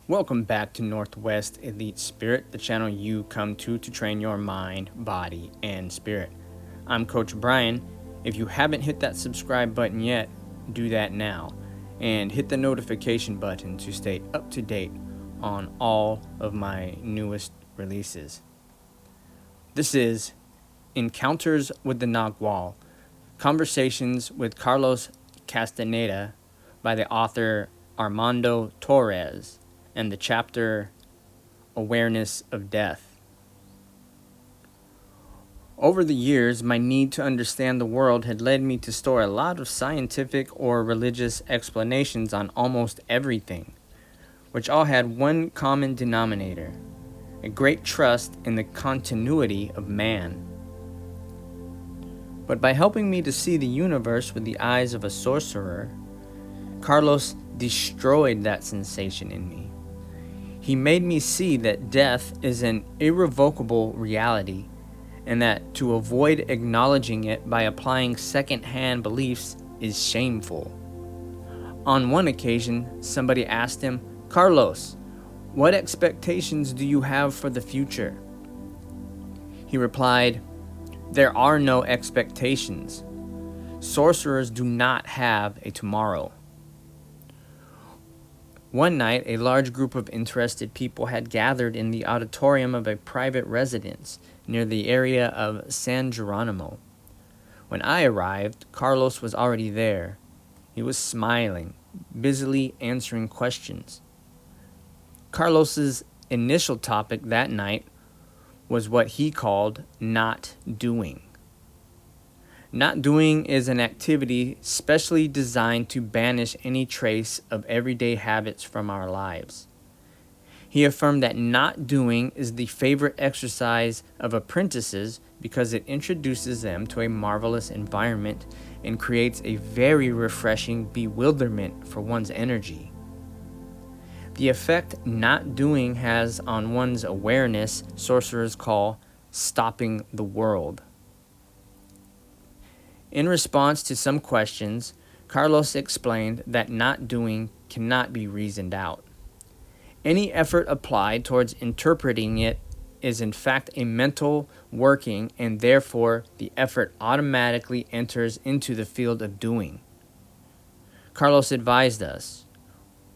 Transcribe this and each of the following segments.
Welcome back to Northwest Elite Spirit, the channel you come to train your mind, body, and spirit. I'm Coach Brian. If you haven't hit that subscribe button yet, do that now. And hit the notification button to stay up to date on all of my newest releases. This is Encounters with the Nagual, Conversations with Carlos Castaneda by the author Armando Torres, and the chapter Awareness of Death. Over the years, my need to understand the world had led me to store a lot of scientific or religious explanations on almost everything, which all had one common denominator: a great trust in the continuity of man. But by helping me to see the universe with the eyes of a sorcerer, Carlos destroyed that sensation in me. He made me see that death is an irrevocable reality, and that to avoid acknowledging it by applying second-hand beliefs is shameful. On one occasion, somebody asked him, "Carlos, what expectations do you have for the future?" He replied, "There are no expectations. Sorcerers do not have a tomorrow." One night, a large group of interested people had gathered in the auditorium of a private residence near the area of San Geronimo. When I arrived, Carlos was already there. He was smiling, busily answering questions. Carlos's initial topic that night was what he called not doing. Not doing is an activity specially designed to banish any trace of everyday habits from our lives. He affirmed that not doing is the favorite exercise of apprentices because it introduces them to a marvelous environment and creates a very refreshing bewilderment for one's energy. The effect not doing has on one's awareness, sorcerers call stopping the world. In response to some questions, Carlos explained that not doing cannot be reasoned out. Any effort applied towards interpreting it is in fact a mental working, and therefore the effort automatically enters into the field of doing. Carlos advised us,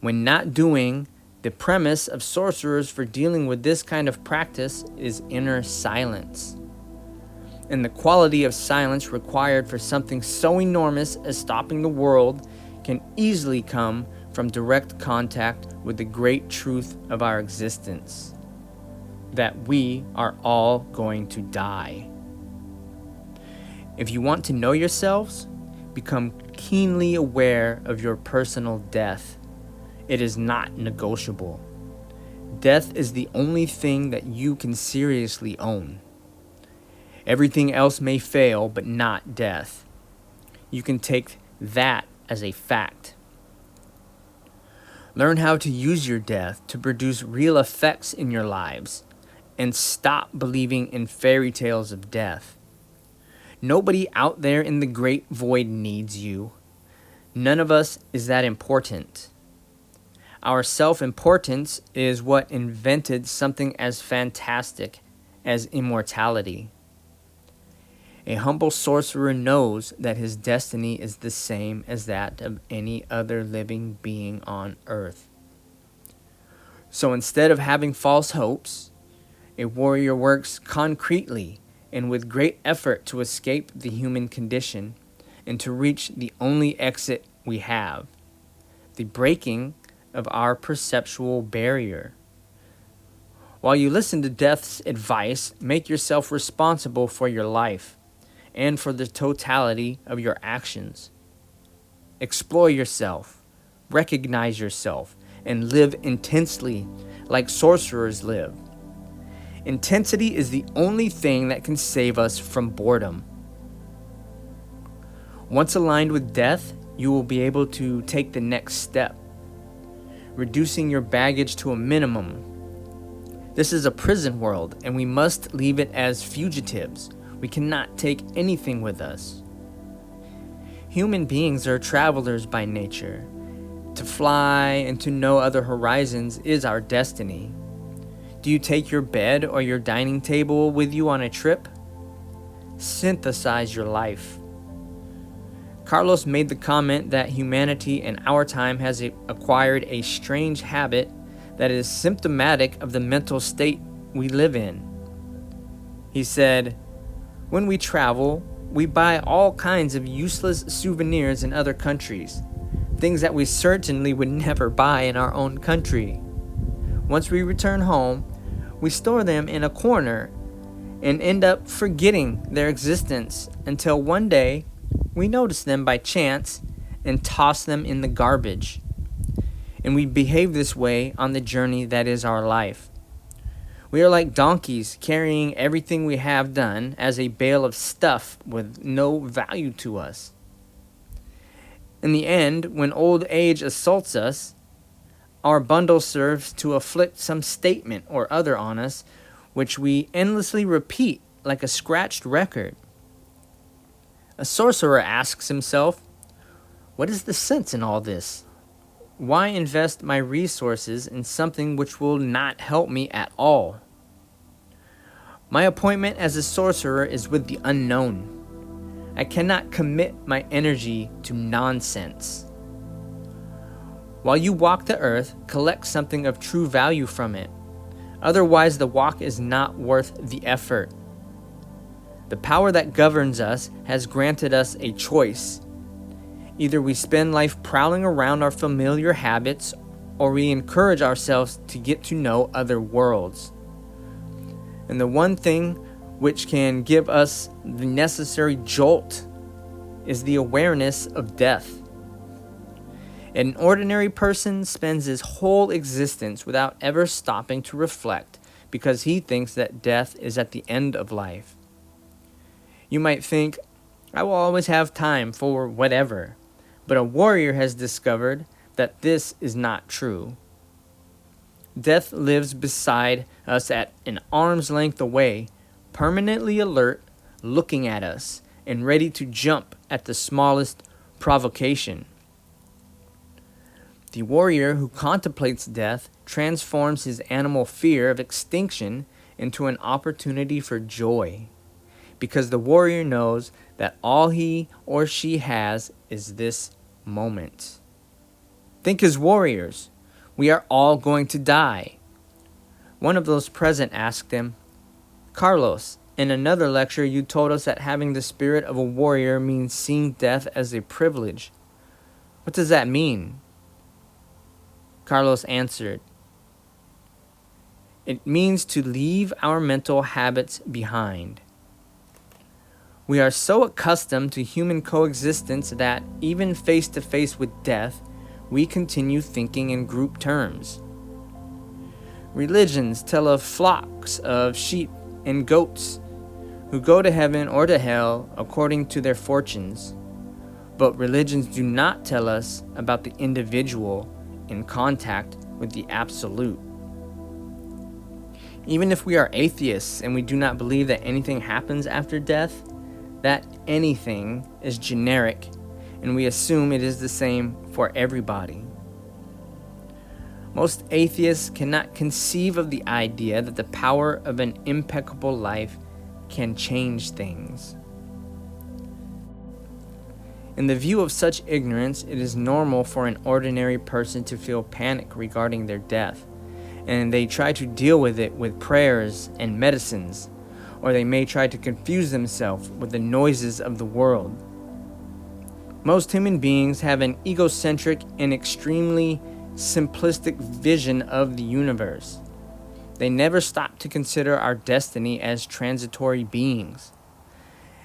when not doing, the premise of sorcerers for dealing with this kind of practice is inner silence. And the quality of silence required for something so enormous as stopping the world can easily come from direct contact with the great truth of our existence, that we are all going to die. If you want to know yourselves, become keenly aware of your personal death. It is not negotiable. Death is the only thing that you can seriously own. Everything else may fail, but not death. You can take that as a fact. Learn how to use your death to produce real effects in your lives, and stop believing in fairy tales of death. Nobody out there in the great void needs you. None of us is that important. Our self-importance is what invented something as fantastic as immortality. A humble sorcerer knows that his destiny is the same as that of any other living being on earth. So instead of having false hopes, a warrior works concretely and with great effort to escape the human condition and to reach the only exit we have, the breaking of our perceptual barrier. While you listen to death's advice, make yourself responsible for your life and for the totality of your actions. Explore yourself, recognize yourself, and live intensely like sorcerers live. Intensity is the only thing that can save us from boredom. Once aligned with death, you will be able to take the next step, reducing your baggage to a minimum. This is a prison world, and we must leave it as fugitives. We cannot take anything with us. Human beings are travelers by nature, To fly and to know other horizons is our destiny. Do you take your bed or your dining table with you on a trip? Synthesize your life. Carlos made the comment that humanity in our time has acquired a strange habit that is symptomatic of the mental state we live in. He said, "When we travel, we buy all kinds of useless souvenirs in other countries, things that we certainly would never buy in our own country. Once we return home, we store them in a corner and end up forgetting their existence until one day we notice them by chance and toss them in the garbage. And we behave this way on the journey that is our life. We are like donkeys carrying everything we have done as a bale of stuff with no value to us. In the end, when old age assaults us, our bundle serves to afflict some statement or other on us, which we endlessly repeat like a scratched record. A sorcerer asks himself, what is the sense in all this? Why invest my resources in something which will not help me at all? My appointment as a sorcerer is with the unknown. I cannot commit my energy to nonsense. While you walk the earth, collect something of true value from it. Otherwise, the walk is not worth the effort. The power that governs us has granted us a choice. Either we spend life prowling around our familiar habits, or we encourage ourselves to get to know other worlds. And the one thing which can give us the necessary jolt is the awareness of death. An ordinary person spends his whole existence without ever stopping to reflect because he thinks that death is at the end of life. You might think, I will always have time for whatever, but a warrior has discovered that this is not true. Death lives beside us at an arm's length away, permanently alert, looking at us, and ready to jump at the smallest provocation. The warrior who contemplates death transforms his animal fear of extinction into an opportunity for joy, because the warrior knows that all he or she has is this moment. Think as warriors. We are all going to die. One of those present asked him, Carlos, in another lecture you told us that having the spirit of a warrior means seeing death as a privilege. What does that mean? Carlos answered, it means to leave our mental habits behind. We are so accustomed to human coexistence that even face to face with death, we continue thinking in group terms. Religions tell of flocks of sheep and goats who go to heaven or to hell according to their fortunes. But religions do not tell us about the individual in contact with the absolute. Even if we are atheists and we do not believe that anything happens after death, that anything is generic and we assume it is the same for everybody. Most atheists cannot conceive of the idea that the power of an impeccable life can change things. In the view of such ignorance, it is normal for an ordinary person to feel panic regarding their death, and they try to deal with it with prayers and medicines, or they may try to confuse themselves with the noises of the world. Most human beings have an egocentric and extremely simplistic vision of the universe. They never stop to consider our destiny as transitory beings.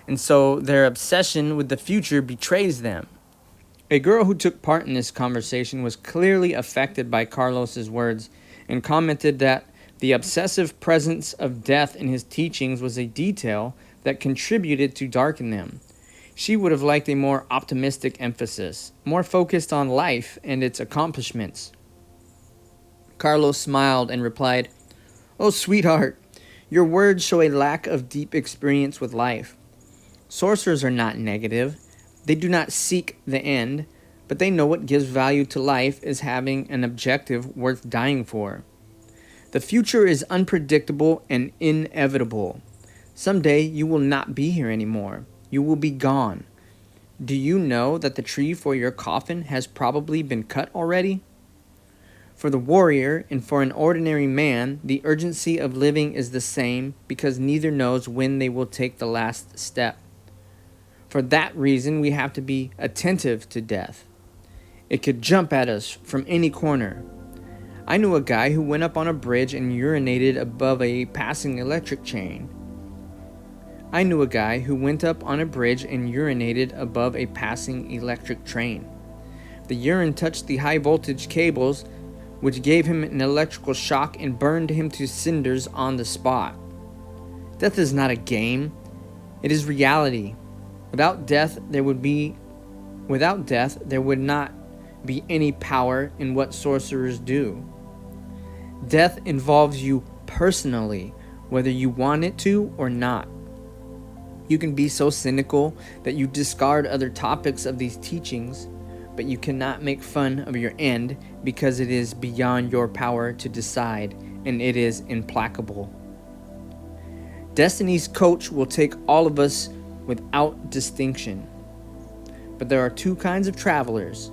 And so their obsession with the future betrays them. A girl who took part in this conversation was clearly affected by Carlos's words and commented that the obsessive presence of death in his teachings was a detail that contributed to darken them. She would have liked a more optimistic emphasis, more focused on life and its accomplishments. Carlos smiled and replied, "Oh, sweetheart, your words show a lack of deep experience with life. Sorcerers are not negative. They do not seek the end, but they know what gives value to life is having an objective worth dying for. The future is unpredictable and inevitable. Someday you will not be here anymore. You will be gone. Do you know that the tree for your coffin has probably been cut already? For the warrior and for an ordinary man, the urgency of living is the same because neither knows when they will take the last step. For that reason, we have to be attentive to death. It could jump at us from any corner. I knew a guy who went up on a bridge and urinated above a passing electric train. The urine touched the high voltage cables, which gave him an electrical shock and burned him to cinders on the spot. Death is not a game. It is reality. Without death, there would not be any power in what sorcerers do. Death involves you personally, whether you want it to or not. You can be so cynical that you discard other topics of these teachings, but you cannot make fun of your end because it is beyond your power to decide, and it is implacable. Destiny's coach will take all of us without distinction. But there are two kinds of travelers.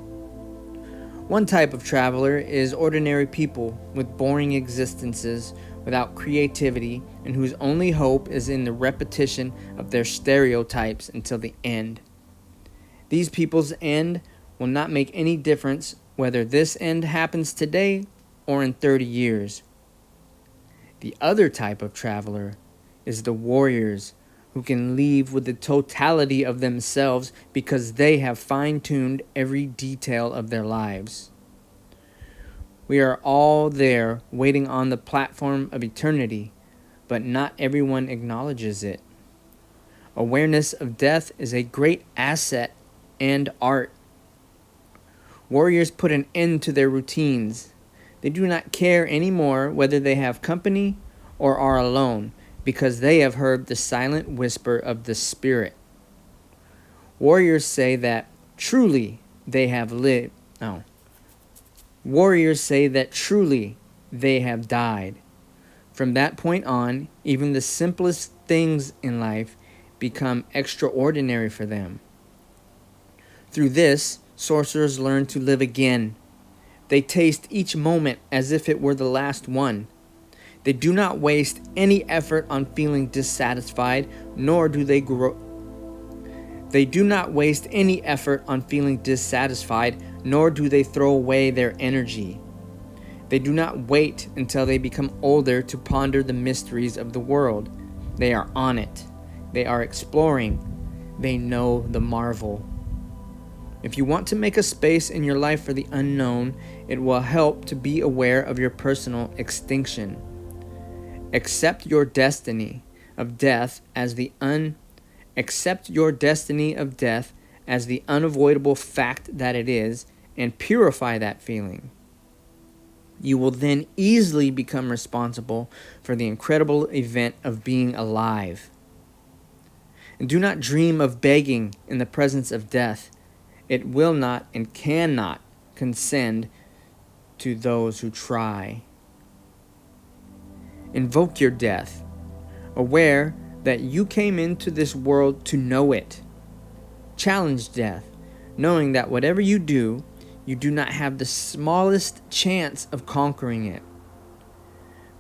One type of traveler is ordinary people with boring existences, without creativity, and whose only hope is in the repetition of their stereotypes until the end. These people's end will not make any difference whether this end happens today or in 30 years. The other type of traveler is the warriors who can leave with the totality of themselves because they have fine-tuned every detail of their lives. We are all there waiting on the platform of eternity, but not everyone acknowledges it. Awareness of death is a great asset and art. Warriors put an end to their routines. They do not care anymore whether they have company or are alone, because they have heard the silent whisper of the Spirit. Warriors say that truly they have lived. Warriors say that truly they have died. From that point on, even the simplest things in life become extraordinary for them. Through this, sorcerers learn to live again. They taste each moment as if it were the last one. They do not waste any effort on feeling dissatisfied, nor do they grow. They do not waste any effort on feeling dissatisfied, nor do they throw away their energy. They do not wait until they become older to ponder the mysteries of the world. They are on it. They are exploring. They know the marvel. If you want to make a space in your life for the unknown, it will help to be aware of your personal extinction. Accept your destiny of death as the unavoidable fact that it is, and purify that feeling. You will then easily become responsible for the incredible event of being alive. And do not dream of begging in the presence of death. It will not and cannot condescend to those who try. Invoke your death, aware that you came into this world to know it. Challenge death, knowing that whatever you do not have the smallest chance of conquering it.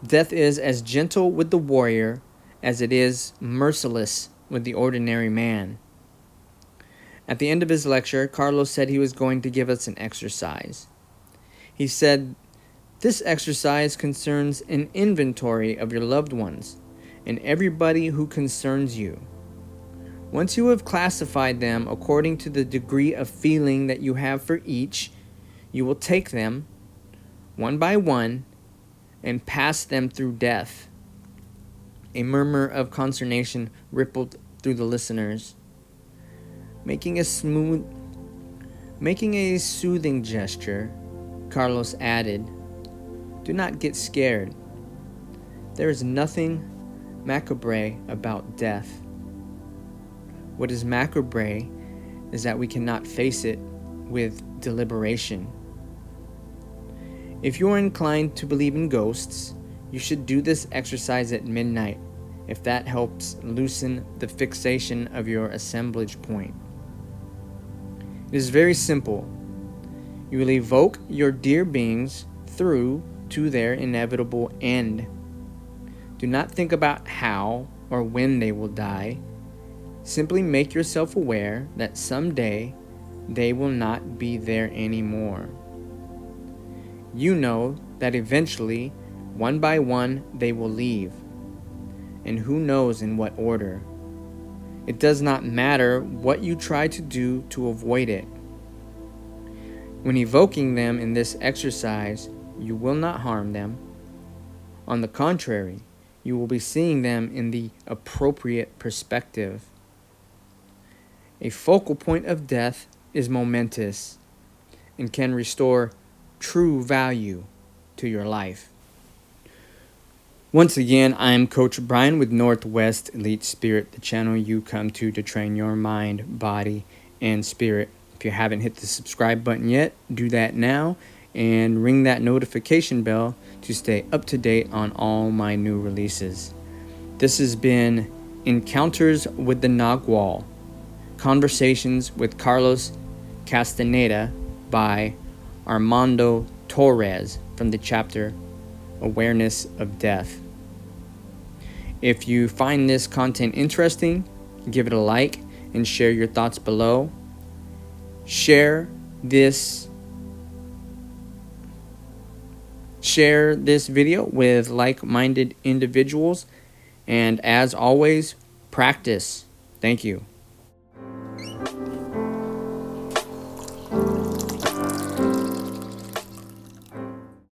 Death is as gentle with the warrior as it is merciless with the ordinary man. At the end of his lecture, Carlos said he was going to give us an exercise. He said, "This exercise concerns an inventory of your loved ones and everybody who concerns you. Once you have classified them according to the degree of feeling that you have for each, you will take them, one by one, and pass them through death." A murmur of consternation rippled through the listeners. Making a soothing gesture, Carlos added, "Do not get scared. There is nothing macabre about death. What is macabre is that we cannot face it with deliberation. If you are inclined to believe in ghosts, you should do this exercise at midnight if that helps loosen the fixation of your assemblage point. It is very simple. You will evoke your dear beings through to their inevitable end. Do not think about how or when they will die. Simply make yourself aware that someday they will not be there anymore. You know that eventually, one by one, they will leave. And who knows in what order. It does not matter what you try to do to avoid it. When evoking them in this exercise, you will not harm them. On the contrary, you will be seeing them in the appropriate perspective. A focal point of death is momentous and can restore true value to your life. Once again, I'm Coach Brian with Northwest Elite Spirit, the channel you come to train your mind, body, and spirit. If you haven't hit the subscribe button yet, do that now and ring that notification bell to stay up to date on all my new releases. This has been Encounters with the Nagual, Conversations with Carlos Castaneda by Armando Torres from the chapter Awareness of Death. If you find this content interesting, give it a like and share your thoughts below. Share this video with like-minded individuals, and as always, practice. Thank you.